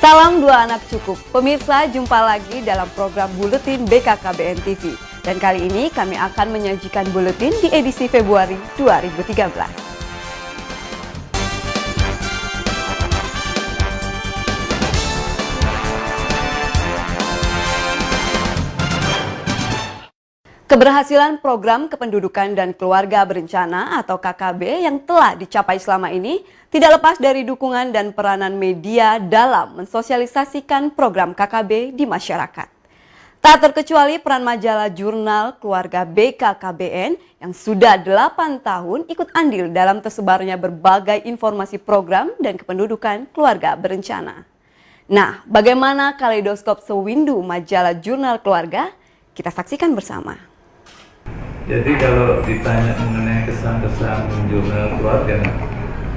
Salam dua anak cukup. Pemirsa, jumpa lagi dalam program Buletin BKKBN TV. Dan kali ini kami akan menyajikan buletin di edisi Februari 2013. Keberhasilan program kependudukan dan keluarga berencana atau KKB yang telah dicapai selama ini tidak lepas dari dukungan dan peranan media dalam mensosialisasikan program KKB di masyarakat. Tak terkecuali peran majalah jurnal keluarga BKKBN yang sudah 8 tahun ikut andil dalam tersebarnya berbagai informasi program dan kependudukan keluarga berencana. Nah, bagaimana kaleidoskop sewindu majalah jurnal keluarga? Kita saksikan bersama. Jadi kalau ditanya mengenai kesan-kesan jurnal keluarga,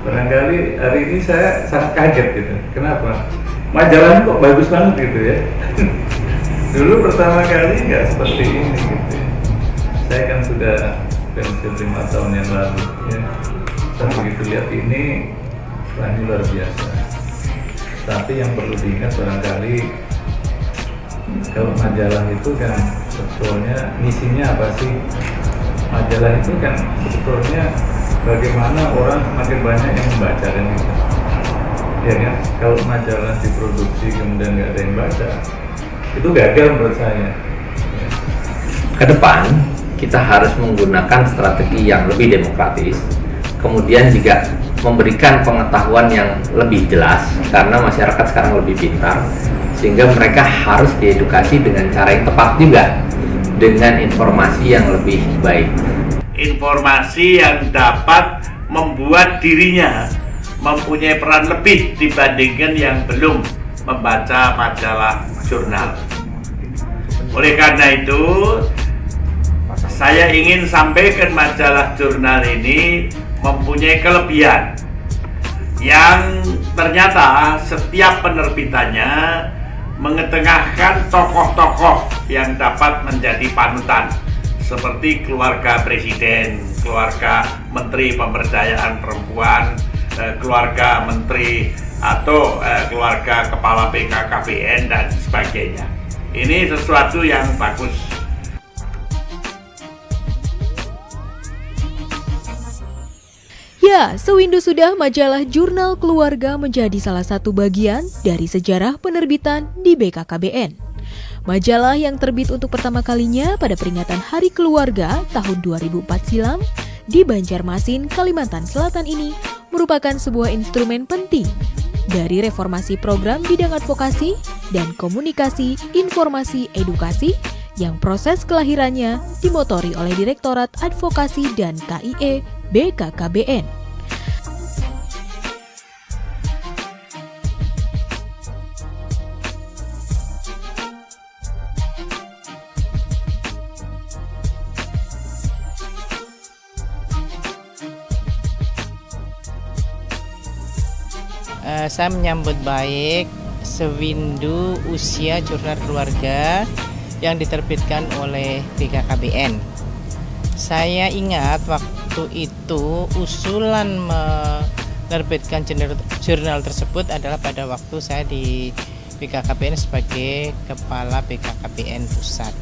barangkali hari ini saya sangat kaget gitu. Kenapa? Majalahnya kok bagus banget gitu ya. Dulu pertama kali nggak seperti ini gitu. Saya kan sudah pensiun 5 tahun yang lalu ya. Saya begitu lihat ini, wah ini luar biasa. Tapi yang perlu diingat barangkali kalau majalah itu kan sebetulnya misinya apa sih? Majalah itu kan sebetulnya bagaimana orang semakin banyak yang membaca kan gitu. Ya kan? Kalau majalah diproduksi kemudian nggak ada yang baca, itu gagal menurut saya. Ke depan kita harus menggunakan strategi yang lebih demokratis, kemudian juga memberikan pengetahuan yang lebih jelas karena masyarakat sekarang lebih pintar, sehingga mereka harus diedukasi dengan cara yang tepat juga, dengan informasi yang lebih baik. Informasi yang dapat membuat dirinya mempunyai peran lebih dibandingkan yang belum membaca majalah jurnal. Oleh karena itu, saya ingin sampaikan majalah jurnal ini mempunyai kelebihan yang ternyata setiap penerbitannya mengetengahkan tokoh-tokoh yang dapat menjadi panutan seperti keluarga presiden, keluarga menteri pemberdayaan perempuan, keluarga menteri atau keluarga kepala BKKBN dan sebagainya. Ini sesuatu yang bagus. Ya, sewindu sudah majalah jurnal keluarga menjadi salah satu bagian dari sejarah penerbitan di BKKBN. Majalah yang terbit untuk pertama kalinya pada peringatan Hari Keluarga tahun 2004 silam di Banjarmasin, Kalimantan Selatan ini merupakan sebuah instrumen penting dari reformasi program bidang advokasi dan komunikasi informasi edukasi yang proses kelahirannya dimotori oleh Direktorat Advokasi dan KIE BKKBN. Saya menyambut baik sewindu usia jurnal keluarga yang diterbitkan oleh BKKBN. Saya ingat waktu itu usulan menerbitkan jurnal tersebut adalah pada waktu saya di BKKBN sebagai Kepala BKKBN Pusat.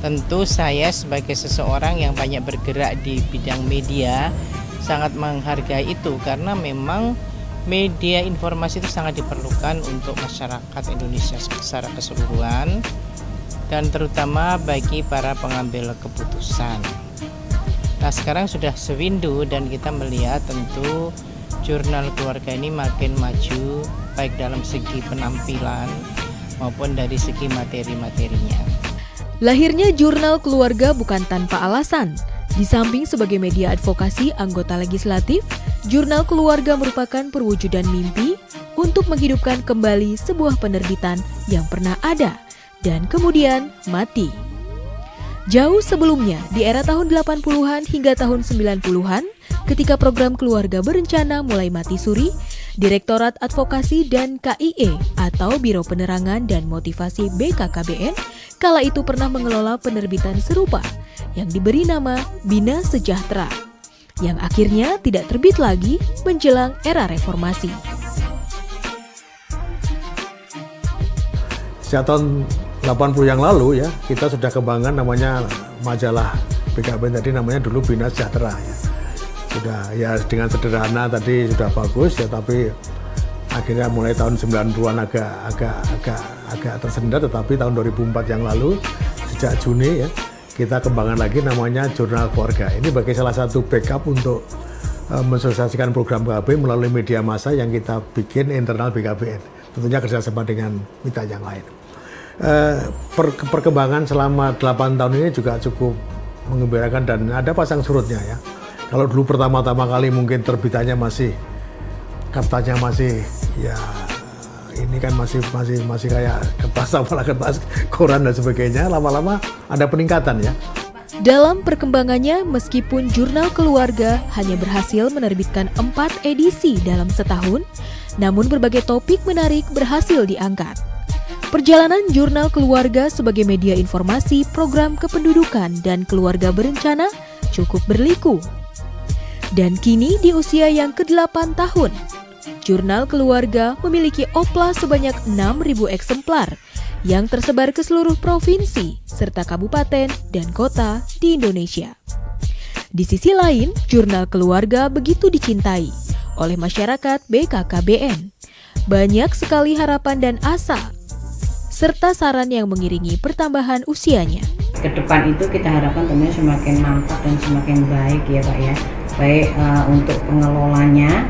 Tentu saya sebagai seseorang yang banyak bergerak di bidang media sangat menghargai itu karena memang media informasi itu sangat diperlukan untuk masyarakat Indonesia secara keseluruhan dan terutama bagi para pengambil keputusan. Nah, sekarang sudah sewindu dan kita melihat tentu jurnal keluarga ini makin maju baik dalam segi penampilan maupun dari segi materi-materinya. Lahirnya jurnal keluarga bukan tanpa alasan. Di samping sebagai media advokasi anggota legislatif, jurnal keluarga merupakan perwujudan mimpi untuk menghidupkan kembali sebuah penerbitan yang pernah ada dan kemudian mati. Jauh sebelumnya, di era tahun 80-an hingga tahun 90-an, ketika program keluarga berencana mulai mati suri, Direktorat Advokasi dan KIE atau Biro Penerangan dan Motivasi BKKBN kala itu pernah mengelola penerbitan serupa yang diberi nama Bina Sejahtera, yang akhirnya tidak terbit lagi menjelang era reformasi. sejak tahun 80 yang lalu ya, kita sudah kembangkan namanya majalah BKBN tadi, namanya dulu Bina Sejahtera ya. Sudah ya dengan sederhana tadi sudah bagus ya, tapi akhirnya mulai tahun 90-an agak tersendat, tetapi tahun 2004 yang lalu sejak Juni ya kita kembangkan lagi namanya Jurnal Keluarga. Ini sebagai salah satu backup untuk mensosialisasikan program BKB melalui media massa yang kita bikin internal BKBN, tentunya kerjasama dengan mitra yang lain. Perkembangan selama 8 tahun ini juga cukup menggembirakan dan ada pasang surutnya ya. Kalau dulu pertama-tama kali mungkin terbitannya masih kertasnya masih ya ini kan masih kayak kertas, apalah kertas koran dan sebagainya, lama-lama ada peningkatan ya. Dalam perkembangannya, meskipun Jurnal Keluarga hanya berhasil menerbitkan 4 edisi dalam setahun, namun berbagai topik menarik berhasil diangkat. Perjalanan Jurnal Keluarga sebagai media informasi program kependudukan dan keluarga berencana cukup berliku. Dan kini di usia yang ke-8 tahun, Jurnal Keluarga memiliki opla sebanyak 6.000 eksemplar yang tersebar ke seluruh provinsi serta kabupaten dan kota di Indonesia. Di sisi lain, Jurnal Keluarga begitu dicintai oleh masyarakat BKKBN. Banyak sekali harapan dan asa, serta saran yang mengiringi pertambahan usianya. Ke depan itu kita harapkan tentunya semakin mantap dan semakin baik ya Pak ya. Baik untuk pengelolanya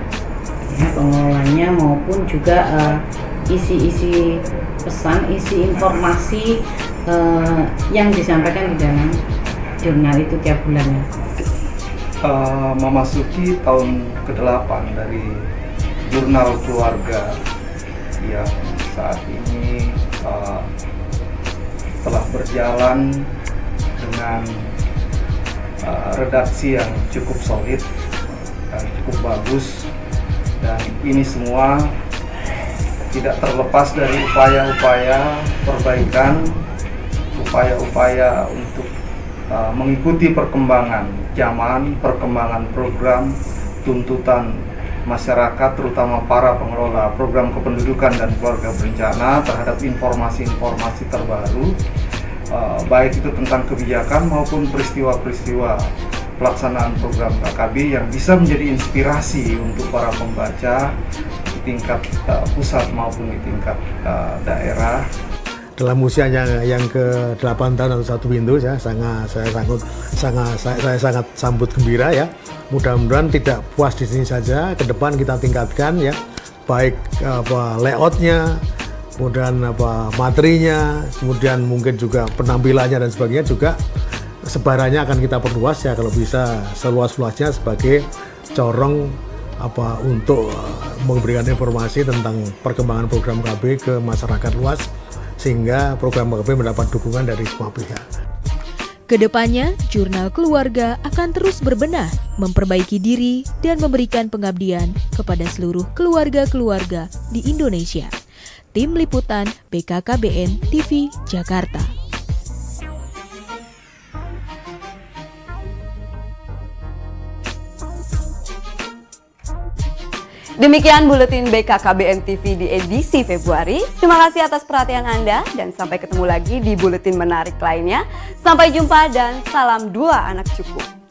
maupun juga isi-isi pesan, isi informasi yang disampaikan di dalam jurnal itu tiap bulannya. Memasuki tahun ke-8 dari Jurnal Keluarga yang saat ini telah berjalan dengan redaksi yang cukup solid dan cukup bagus, dan ini semua tidak terlepas dari upaya-upaya perbaikan, upaya-upaya untuk mengikuti perkembangan zaman, perkembangan program, tuntutan masyarakat, terutama para pengelola program kependudukan dan keluarga berencana terhadap informasi-informasi terbaru, baik itu tentang kebijakan maupun peristiwa-peristiwa pelaksanaan program KKB yang bisa menjadi inspirasi untuk para pembaca di tingkat pusat maupun di tingkat daerah. Dalam usianya yang ke-8 tahun atau 1 pintu saya sangat sambut gembira ya. Mudah-mudahan tidak puas di sini saja, ke depan kita tingkatkan ya, baik layoutnya, kemudian materinya, kemudian mungkin juga penampilannya dan sebagainya, juga sebarannya akan kita perluas ya, kalau bisa seluas-luasnya sebagai corong untuk memberikan informasi tentang perkembangan program KB ke masyarakat luas, sehingga program KB mendapat dukungan dari semua pihak. Kedepannya, Jurnal Keluarga akan terus berbenah, memperbaiki diri, dan memberikan pengabdian kepada seluruh keluarga-keluarga di Indonesia. Tim Liputan BKKBN TV Jakarta. Demikian Buletin BKKBN TV di edisi Februari. Terima kasih atas perhatian Anda dan sampai ketemu lagi di buletin menarik lainnya. Sampai jumpa dan salam 2 anak cukup.